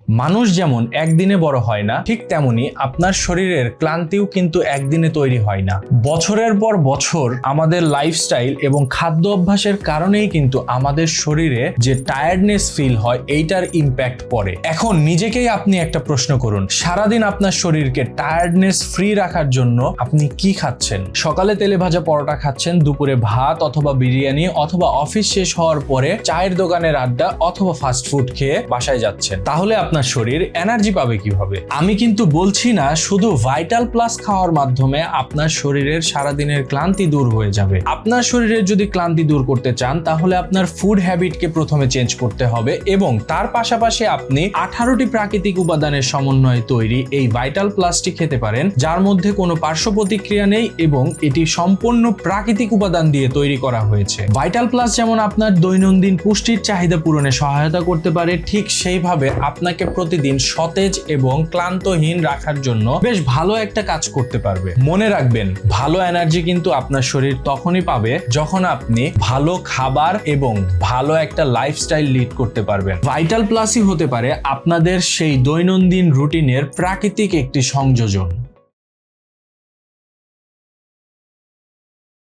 মানুষ যেমন একদিনে বড় হয় না, ঠিক তেমনি আপনার শরীরের ক্লান্তিও কিন্তু একদিনে তৈরি হয় না। বছরের পর বছর আমাদের লাইফস্টাইল এবং খাদ্য অভ্যাসের কারণেই কিন্তু আমাদের শরীরে যে টায়ার্ডনেস ফিল হয় এইটার ইম্প্যাক্ট পড়ে। এখন নিজেকেই আপনি একটা প্রশ্ন করুন, সারাদিন আপনার শরীরকে টায়ার্ডনেস ফ্রি রাখার জন্য আপনি কি খাচ্ছেন? সকালে তেলে ভাজা পরোটা খাচ্ছেন, দুপুরে ভাত অথবা বিরিয়ানি, অথবা অফিস শেষ হওয়ার পরে চায়ের দোকানের আড্ডা অথবা ফাস্ট ফুড খেয়ে বাসায় যাচ্ছেন। তাহলে আপনার শরীর এনার্জি পাবে কিভাবে? আমি কিন্তু বলছি না শুধু ভাইটাল প্লাস খাওয়ার মাধ্যমে আপনার শরীরের সারাদিনের ক্লান্তি দূর হয়ে যাবে। আপনার শরীরের যদি ক্লান্তি দূর করতে চান তাহলে আপনার ফুড হ্যাবিটকে প্রথমে চেঞ্জ করতে হবে এবং তার পাশাপাশি আপনি 18টি প্রাকৃতিক উপাদানের সমন্বয়ে তৈরি এই ভাইটাল প্লাসটি খেতে পারেন, যার মধ্যে কোনো পার্শ্ব প্রতিক্রিয়া নেই এবং এটি সম্পূর্ণ প্রাকৃতিক উপাদান দিয়ে তৈরি করা হয়েছে। ভাইটাল প্লাস যেমন আপনার দৈনন্দিন পুষ্টির চাহিদা পূরণে সহায়তা করতে পারে, ঠিক সেইভাবে আপনাকে প্রতিদিন সতেজ এবং ক্লান্তহীন রাখার জন্য বেশ ভালো একটা কাজ করতে পারবে। মনে রাখবেন, ভালো এনার্জি কিন্তু আপনার শরীর তখনই পাবে যখন আপনি ভালো খাবার এবং ভালো একটা লাইফস্টাইল লিড করতে পারবেন। ভাইটাল প্লাসই হতে পারে আপনাদের সেই দৈনন্দিন রুটিনের প্রাকৃতিক একটি সংযোজন।